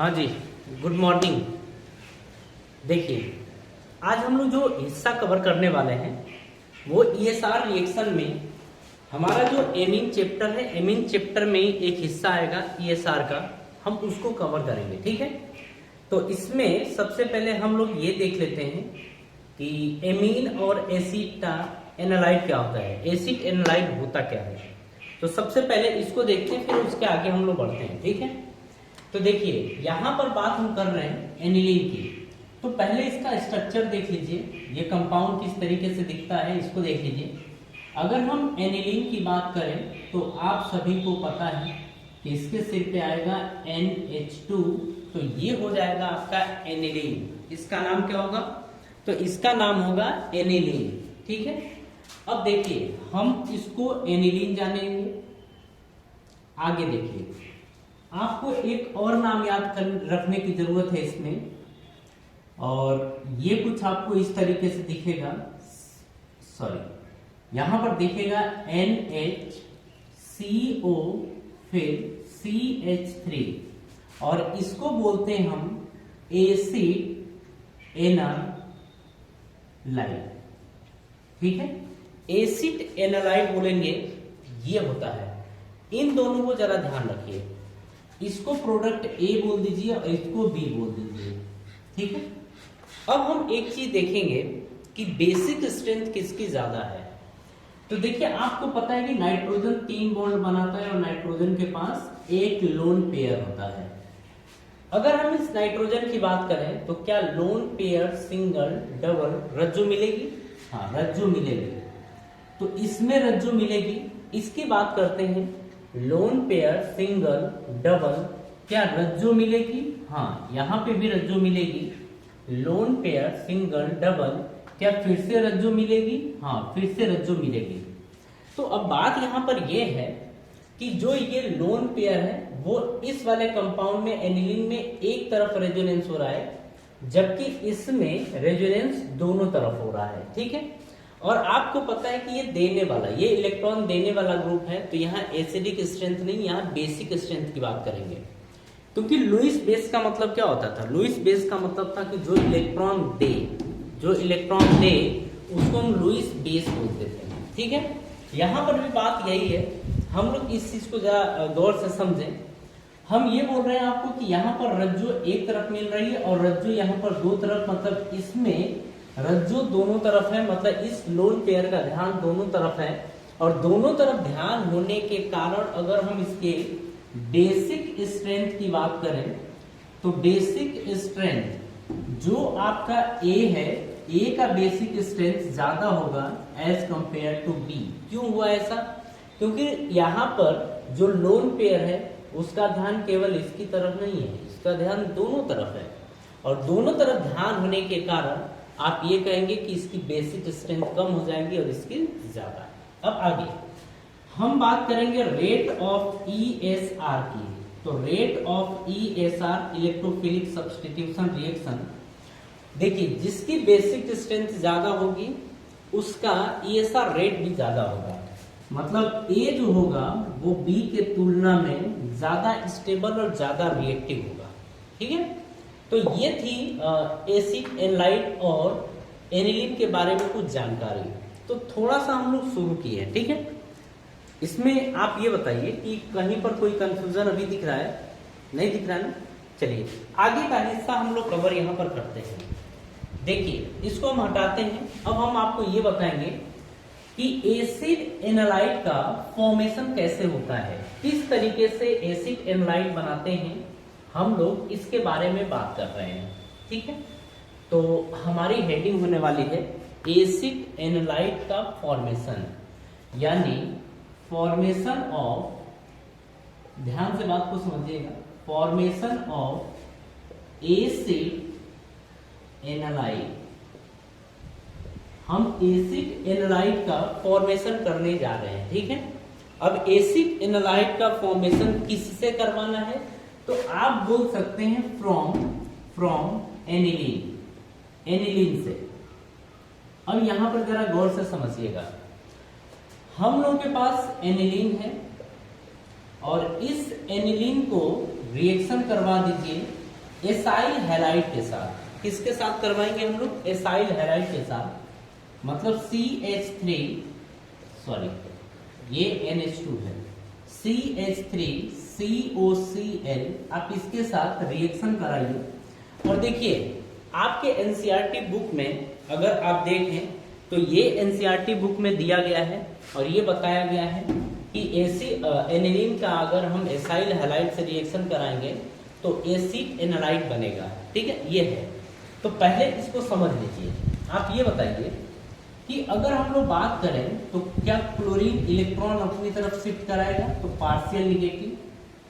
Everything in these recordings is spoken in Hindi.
हाँ जी, गुड मॉर्निंग। देखिए, आज हम लोग जो हिस्सा कवर करने वाले हैं वो ईएसआर रिएक्शन में हमारा जो एमीन चैप्टर है, एमीन चैप्टर में एक हिस्सा आएगा ईएसआर का, हम उसको कवर करेंगे। ठीक है, तो इसमें सबसे पहले हम लोग ये देख लेते हैं कि एमीन और एसिड का एनालाइड क्या होता है, एसिड एनालाइड होता क्या है। तो सबसे पहले इसको देखते हैं, फिर उसके आगे हम लोग बढ़ते हैं। ठीक है, तो देखिए यहाँ पर बात हम कर रहे हैं एनिलीन की। तो पहले इसका स्ट्रक्चर देख लीजिए, ये कंपाउंड किस तरीके से दिखता है इसको देख लीजिए। अगर हम एनिलीन की बात करें तो आप सभी को पता है कि इसके सिर पे आएगा NH2, तो ये हो जाएगा आपका एनिलीन। इसका नाम क्या होगा? तो इसका नाम होगा एनिलीन। ठीक है, अब देखिए हम इसको एनिलीन जानेंगे। आगे देखिए, आपको एक और नाम याद कर रखने की जरूरत है इसमें, और ये कुछ आपको इस तरीके से दिखेगा, यहां पर दिखेगा NHCO फिर CH3, और इसको बोलते हैं हम एसिड एनालाइड। ठीक है, एसिड एनालाइड बोलेंगे ये होता है। इन दोनों को जरा ध्यान रखिए, इसको प्रोडक्ट ए बोल दीजिए और इसको बी बोल दीजिए। ठीक है, अब हम एक चीज देखेंगे कि बेसिक स्ट्रेंथ किसकी ज्यादा है। तो देखिए आपको पता है कि नाइट्रोजन 3 बॉन्ड बनाता है और नाइट्रोजन के पास एक लोन पेयर होता है। अगर हम इस नाइट्रोजन की बात करें तो क्या लोन पेयर, सिंगल, डबल रज्जु मिलेगी? हाँ, रज्जु मिलेगी। तो इसमें रज्जु मिलेगी। इसकी बात करते हैं, लोन पेयर, सिंगल, डबल, क्या रज्जु मिलेगी? हाँ, यहां पे भी रज्जु मिलेगी। लोन पेयर, सिंगल, डबल, क्या फिर से रज्जु मिलेगी? हाँ, फिर से रज्जु मिलेगी। तो अब बात यहां पर यह है कि जो ये लोन पेयर है वो इस वाले कंपाउंड में, एनिलीन में एक तरफ रेजोनेंस हो रहा है, जबकि इसमें रेजोनेंस दोनों तरफ हो रहा है। ठीक है, और आपको पता है कि ये देने वाला, ये इलेक्ट्रॉन देने वाला ग्रुप है, तो यहाँ एसिडिक स्ट्रेंथ नहीं, यहाँ बेसिक स्ट्रेंथ की बात करेंगे। क्योंकि लुईस बेस का मतलब क्या होता था? लुईस बेस का मतलब था कि जो इलेक्ट्रॉन दे उसको हम लुईस बेस बोलते थे। ठीक है, यहाँ पर भी बात यही है। हम लोग इस चीज को जरा गौर से समझें। हम ये बोल रहे हैं आपको कि यहाँ पर रज्जु एक तरफ मिल रही है और रज्जु यहाँ पर दो तरफ, मतलब इसमें रज्जु दोनों तरफ है, मतलब इस लोन पेयर का ध्यान दोनों तरफ है। और दोनों तरफ ध्यान होने के कारण अगर हम इसके बेसिक स्ट्रेंथ की बात करें तो बेसिक स्ट्रेंथ जो आपका ए है, ए का बेसिक स्ट्रेंथ ज्यादा होगा एज कंपेयर टू बी। क्यों हुआ ऐसा? क्योंकि यहाँ पर जो लोन पेयर है उसका ध्यान केवल इसकी तरफ नहीं है, इसका ध्यान दोनों तरफ है, और दोनों तरफ ध्यान होने के कारण आप ये कहेंगे कि इसकी बेसिक स्ट्रेंथ कम हो जाएगी और इसकी ज्यादा। अब आगे हम बात करेंगे रेट ऑफ ESR की। तो rate of ESR, electrophilic substitution reaction, देखिए जिसकी बेसिक स्ट्रेंथ ज्यादा होगी उसका ESR रेट भी ज्यादा होगा। मतलब A जो होगा वो B के तुलना में ज्यादा स्टेबल और ज्यादा रिएक्टिव होगा। ठीक है, तो ये थी एसिड एनालाइड और एनिलीन के बारे में कुछ जानकारी। तो थोड़ा सा हम लोग शुरू किए। ठीक है, इसमें आप ये बताइए कि कहीं पर कोई कंफ्यूजन अभी दिख रहा है? नहीं दिख रहा है ना? चलिए आगे का हिस्सा हम लोग कवर यहाँ पर करते हैं। देखिए इसको हम हटाते हैं। अब हम आपको ये बताएंगे कि एसिड एनालाइड का फॉर्मेशन कैसे होता है, किस तरीके से एसिड एनालाइड बनाते हैं, हम लोग इसके बारे में बात कर रहे हैं। ठीक है, तो हमारी हेडिंग होने वाली है एसिड एनालाइड का फॉर्मेशन, यानी फॉर्मेशन ऑफ, ध्यान से बात को समझिएगा, फॉर्मेशन ऑफ एसिड एनालाइड। हम एसिड एनालाइड का फॉर्मेशन करने जा रहे हैं। ठीक है, अब एसिड एनालाइड का फॉर्मेशन किससे करवाना है? तो आप बोल सकते हैं फ्रॉम एनिलीन से। अब यहां पर जरा गौर से समझिएगा, हम लोगों के पास एनिलीन है और इस एनिलीन को रिएक्शन करवा दीजिए एसाइल हैलाइड के साथ। किसके साथ करवाएंगे हम लोग? एसाइल हैलाइड के साथ, मतलब CH3, सॉरी ये NH2 है, CH3COCl, आप इसके साथ रिएक्शन कराइए। और देखिए आपके एनसीईआरटी बुक में अगर आप देखें तो ये एनसीईआरटी बुक में दिया गया है और ये बताया गया है कि एनिलीन का अगर हम एसाइल हैलाइड से रिएक्शन कराएंगे तो एसिड एनालाइड बनेगा। ठीक है, ये है। तो पहले इसको समझ लीजिए। आप ये बताइए कि अगर हम लोग बात करें तो क्या क्लोरीन इलेक्ट्रॉन अपनी तरफ शिफ्ट कराएगा? तो पार्शियल निगेटिव,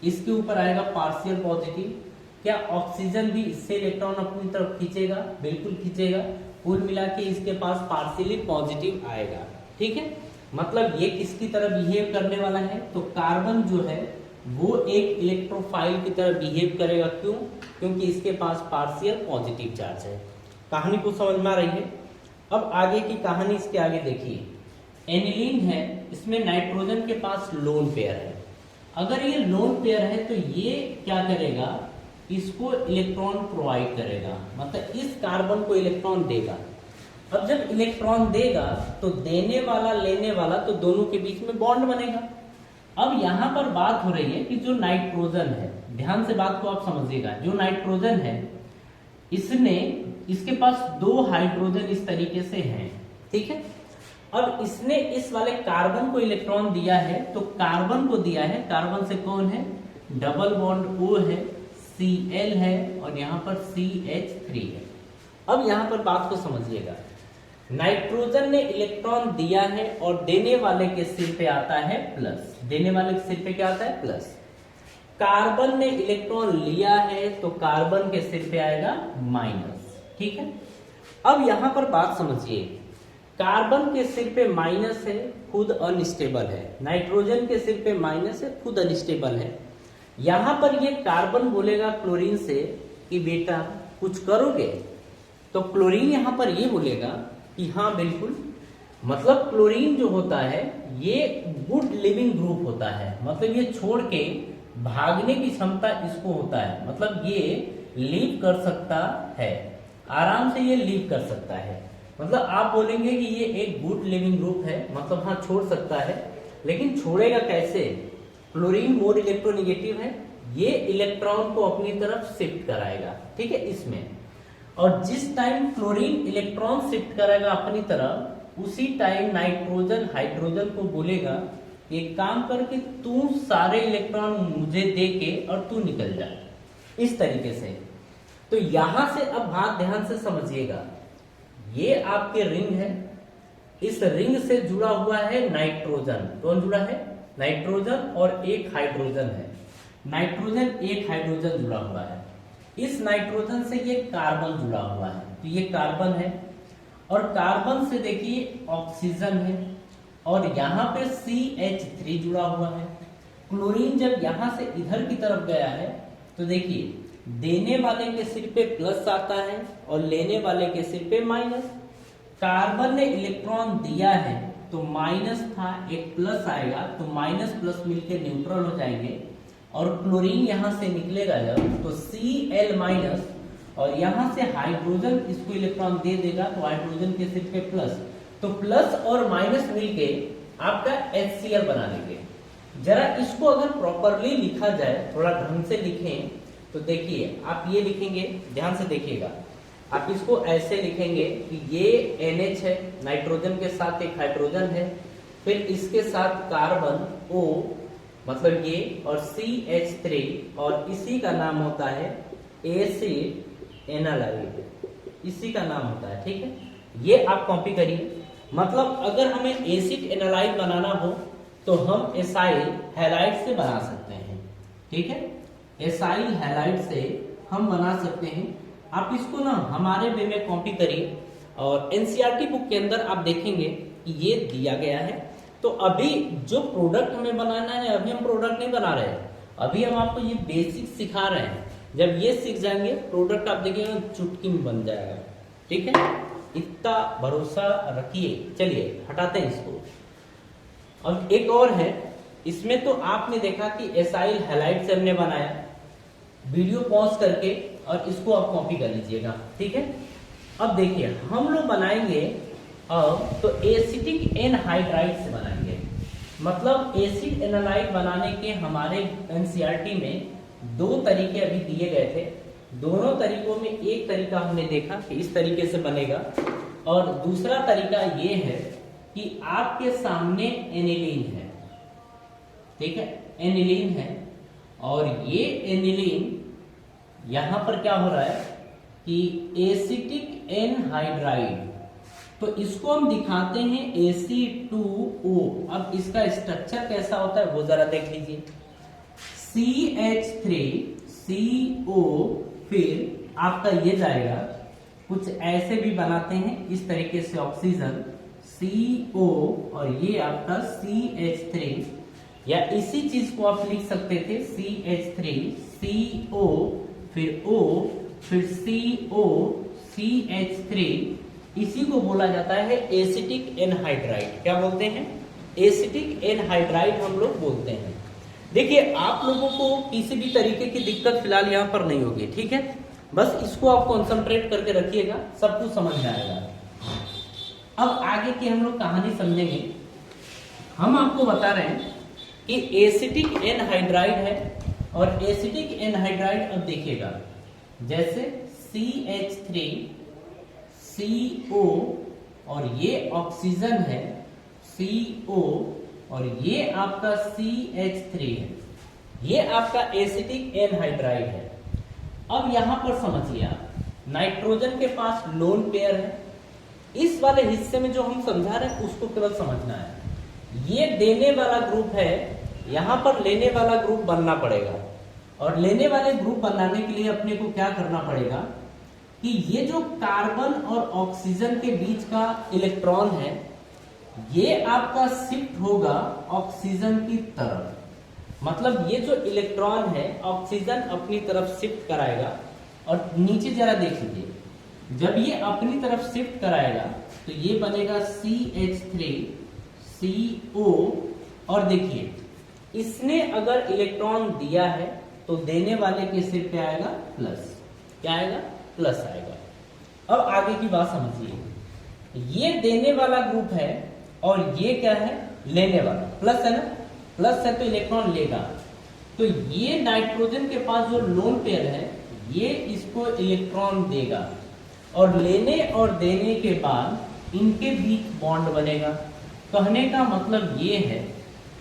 इसके ऊपर आएगा पार्शियल पॉजिटिव। क्या ऑक्सीजन भी इससे इलेक्ट्रॉन अपनी तरफ खींचेगा? बिल्कुल खींचेगा। कुल मिला के इसके पास पार्शियली पॉजिटिव आएगा। ठीक है, मतलब ये किसकी तरह बिहेव करने वाला है? तो कार्बन जो है वो एक इलेक्ट्रोफाइल की तरह बिहेव करेगा। क्यों? क्योंकि इसके पास पार्शियल पॉजिटिव चार्ज है। कहानी को समझ में आ रही है? अब आगे की कहानी इसके आगे देखिए। एनिलीन है, इसमें नाइट्रोजन के पास लोन पेयर है। अगर ये लोन पेयर है तो ये क्या करेगा? इसको इलेक्ट्रॉन प्रोवाइड करेगा, मतलब इस कार्बन को इलेक्ट्रॉन देगा। अब जब इलेक्ट्रॉन देगा तो देने वाला लेने वाला, तो दोनों के बीच में बॉन्ड बनेगा। अब यहां पर बात हो रही है कि जो नाइट्रोजन है, ध्यान से बात को आप समझिएगा, जो नाइट्रोजन है इसके पास 2 हाइड्रोजन इस तरीके से हैं। ठीक है, अब इसने इस वाले कार्बन को इलेक्ट्रॉन दिया है, तो कार्बन को दिया है, कार्बन से कौन है? डबल बॉन्ड O है, Cl है और यहाँ पर CH3 है। अब यहाँ पर बात को समझिएगा, नाइट्रोजन ने इलेक्ट्रॉन दिया है और देने वाले के सिर पे आता है प्लस। देने वाले के सिर पे क्या आता है? प्लस। कार्बन ने इलेक्ट्रॉन लिया है तो कार्बन के सिर पे आएगा माइनस। ठीक है, अब यहां पर बात समझिए, कार्बन के सिर पे माइनस है, खुद अनस्टेबल है। नाइट्रोजन के सिर पे माइनस है, खुद अनस्टेबल है। यहां पर ये कार्बन बोलेगा क्लोरीन से कि बेटा कुछ करोगे? तो क्लोरीन यहां पर ये बोलेगा कि हाँ बिल्कुल। मतलब क्लोरीन जो होता है ये गुड लिविंग ग्रुप होता है, मतलब ये छोड़ के भागने की क्षमता इसको होता है, मतलब ये लीव कर सकता है, आराम से ये लीव कर सकता है। मतलब आप बोलेंगे कि ये एक गुड लिविंग ग्रुप है, मतलब हाँ छोड़ सकता है, लेकिन छोड़ेगा कैसे? क्लोरीन मोर इलेक्ट्रोनेगेटिव है, ये इलेक्ट्रॉन को अपनी तरफ शिफ्ट कराएगा। ठीक है, इसमें। और जिस टाइम क्लोरीन इलेक्ट्रॉन शिफ्ट करेगा अपनी तरफ, उसी टाइम नाइट्रोजन हाइड्रोजन को बोलेगा एक काम करके तू सारे इलेक्ट्रॉन मुझे दे के और तू निकल जा, इस तरीके से। तो यहां से अब बात ध्यान से समझिएगा, ये आपके रिंग है, इस रिंग से जुड़ा हुआ है नाइट्रोजन। कौन जुड़ा है? नाइट्रोजन और एक हाइड्रोजन है। नाइट्रोजन एक हाइड्रोजन जुड़ा हुआ है। इस नाइट्रोजन से ये कार्बन जुड़ा हुआ है, तो ये कार्बन है और कार्बन से देखिए ऑक्सीजन है और यहाँ पे CH3 जुड़ा हुआ है। क्लोरीन जब यहां से इधर की तरफ गया है तो देखिए देने वाले के सिर पे प्लस आता है और लेने वाले के सिर पे माइनस। कार्बन ने इलेक्ट्रॉन दिया है तो माइनस था, एक प्लस आएगा तो माइनस प्लस मिलकर न्यूट्रल हो जाएंगे और क्लोरीन यहां से निकलेगा जब तो Cl माइनस और यहां से हाइड्रोजन इसको इलेक्ट्रॉन दे देगा तो हाइड्रोजन के सिर पे प्लस, तो प्लस और माइनस मिलके आपका HCl बना लेंगे। जरा इसको अगर प्रॉपरली लिखा जाए, थोड़ा ढंग से लिखें तो देखिए आप ये लिखेंगे, ध्यान से देखिएगा, आप इसको ऐसे लिखेंगे कि ये NH है, नाइट्रोजन के साथ एक हाइड्रोजन है, फिर इसके साथ कार्बन O मतलब ये और CH3 और इसी का नाम होता है एसिड एनालाइड, इसी का नाम होता है। ठीक है, ये आप कॉपी करिए। मतलब अगर हमें एसिड एनालाइड बनाना हो तो हम एसाइल हैलाइड से बना सकते हैं। ठीक है, एसाइल हैलाइड से हम बना सकते हैं। आप इसको ना हमारे वे में कॉपी करिए और एनसीईआरटी बुक के अंदर आप देखेंगे कि ये दिया गया है। तो अभी जो प्रोडक्ट हमें बनाना है, अभी हम प्रोडक्ट नहीं बना रहे हैं, अभी हम आपको ये बेसिक सिखा रहे हैं। जब ये सीख जाएंगे प्रोडक्ट आप देखिएगा चुटकी में बन जाएगा। ठीक है, इतना भरोसा रखिए। चलिए हटाते हैं इसको। अब एक और है, इसमें तो आपने देखा कि एसाइल हैलाइड से हमने बनाया, वीडियो पॉज करके और इसको आप कॉपी कर लीजिएगा, ठीक है। अब देखिए हम लोग बनाएंगे अब तो एसिटिक एनहाइड्राइड से बनाएंगे। मतलब एसिड एनालाइड बनाने के हमारे एनसीईआरटी में 2 तरीके अभी दिए गए थे। दोनों तरीकों में एक तरीका हमने देखा कि इस तरीके से बनेगा, और दूसरा तरीका ये है कि आपके सामने एनिलीन है, ठीक है, एनिलीन है, और ये एनिलीन यहां पर क्या हो रहा है कि एसिटिक एनहाइड्राइड, तो इसको हम दिखाते हैं Ac2O। अब इसका स्ट्रक्चर कैसा होता है वो जरा देख लीजिए। CH3CO, फिर आपका ये जाएगा कुछ ऐसे भी बनाते हैं इस तरीके से, ऑक्सीजन CO, और ये आपका CH3, या इसी चीज को आप लिख सकते थे CH3CO, फिर O, फिर CO, CH3, इसी को बोला जाता है एसिटिक एनहाइड्राइड। क्या बोलते हैं? एसिटिक एनहाइड्राइड हम लोग बोलते हैं। देखिए आप लोगों को किसी भी तरीके की दिक्कत फिलहाल यहाँ पर नहीं होगी, ठीक है, बस इसको आप कॉन्सेंट्रेट करके रखिएगा, सब कुछ समझ में आएगा। अब आगे की हम लोग कहानी समझेंगे। हम आपको बता रहे हैं कि एसिटिक एनहाइड्राइड है, और एसिटिक एनहाइड्राइड अब देखिएगा जैसे CH3CO, और ये ऑक्सीजन है CO, और ये आपका CH3 है, ये आपका एसिटिक एनहाइड्राइड है। अब यहां पर समझिए आप, नाइट्रोजन के पास लोन पेयर है। इस वाले हिस्से में जो हम समझा रहे हैं उसको केवल समझना है। ये देने वाला ग्रुप है, यहां पर लेने वाला ग्रुप बनना पड़ेगा, और लेने वाले ग्रुप बनाने के लिए अपने को क्या करना पड़ेगा कि ये जो कार्बन और ऑक्सीजन के बीच का इलेक्ट्रॉन है, ये आपका शिफ्ट होगा ऑक्सीजन की तरफ। मतलब ये जो इलेक्ट्रॉन है ऑक्सीजन अपनी तरफ शिफ्ट कराएगा, और नीचे जरा देख लीजिए, जब ये अपनी तरफ शिफ्ट कराएगा तो ये बनेगा CH3CO, और देखिए इसने अगर इलेक्ट्रॉन दिया है तो देने वाले के सिर पे आएगा प्लस। क्या आएगा? प्लस आएगा। अब आगे की बात समझिए, ये देने वाला ग्रुप है और ये क्या है? लेने वाला। प्लस है ना, प्लस है तो इलेक्ट्रॉन लेगा। तो ये नाइट्रोजन के पास जो लोन पेयर है ये इसको इलेक्ट्रॉन देगा, और लेने और देने के बाद इनके बीच बॉन्ड बनेगा। कहने का मतलब ये है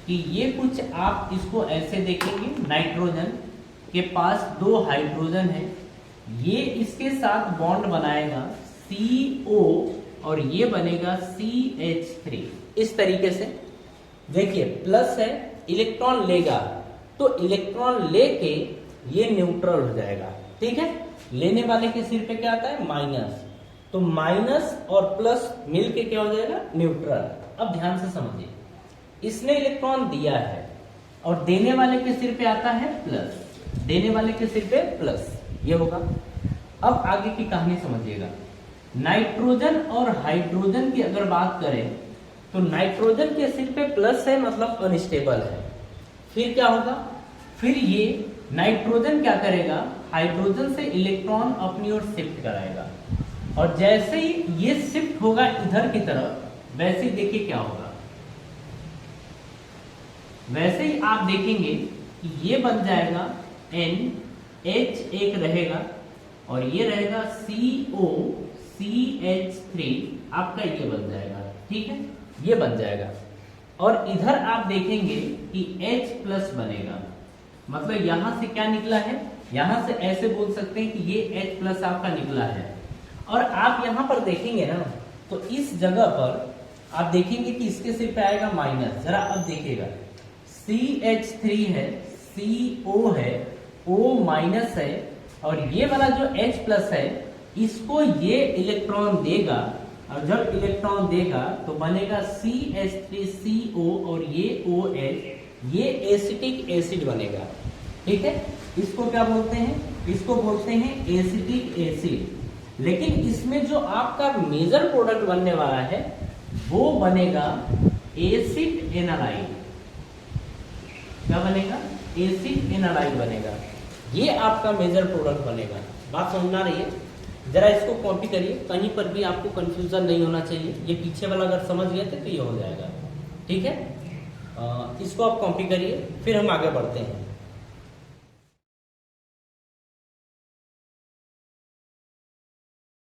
कि ये कुछ आप इसको ऐसे देखेंगे, नाइट्रोजन के पास 2 हाइड्रोजन है, ये इसके साथ बॉन्ड बनाएगा CO, और ये बनेगा CH3। इस तरीके से देखिए, प्लस है, इलेक्ट्रॉन लेगा, तो इलेक्ट्रॉन लेके ये न्यूट्रल हो जाएगा, ठीक है। लेने वाले के सिर पे क्या आता है? माइनस। तो माइनस और प्लस मिलके क्या हो जाएगा? न्यूट्रल। अब ध्यान से समझिए, इसने इलेक्ट्रॉन दिया है और देने वाले के सिर पे आता है प्लस, देने वाले के सिर पे प्लस, ये होगा। अब आगे की कहानी समझिएगा। नाइट्रोजन और हाइड्रोजन की अगर बात करें तो नाइट्रोजन के सिर पे प्लस है, मतलब अनस्टेबल है। फिर क्या होगा? फिर ये नाइट्रोजन क्या करेगा? हाइड्रोजन से इलेक्ट्रॉन अपनी ओर शिफ्ट कराएगा, और जैसे ही ये शिफ्ट होगा इधर की तरफ, वैसे ही देखिए क्या होगा। वैसे ही आप देखेंगे कि ये बन जाएगा NH एक रहेगा, और ये रहेगा CO CH3, आपका ये बन जाएगा, ठीक है, ये बन जाएगा। और इधर आप देखेंगे कि H प्लस बनेगा, मतलब यहां से क्या निकला है? यहां से ऐसे बोल सकते हैं कि ये H प्लस आपका निकला है। और आप यहां पर देखेंगे ना, तो इस जगह पर आप देखेंगे कि इसके सिर पे आएगा माइनस। जरा अब देखिएगा, CH3 है, CO है, O माइनस है, और ये वाला जो H प्लस है इसको ये इलेक्ट्रॉन देगा, और जब इलेक्ट्रॉन देगा तो बनेगा CH3CO, और ये OH, ये एसिटिक एसिड बनेगा, ठीक है। इसको क्या बोलते हैं? इसको बोलते हैं एसिटिक एसिड। लेकिन इसमें जो आपका मेजर प्रोडक्ट बनने वाला है वो बनेगा एसिड एनालाइड। क्या बनेगा? एसिड एनालाइड बनेगा। ये आपका मेजर प्रोडक्ट बनेगा। बात समझ आ रही है? जरा इसको कॉपी करिए, कहीं पर भी आपको कंफ्यूजन नहीं होना चाहिए। ये पीछे वाला अगर समझ गए थे तो ये हो जाएगा। ठीक है, इसको आप कॉपी करिए, फिर हम आगे बढ़ते हैं।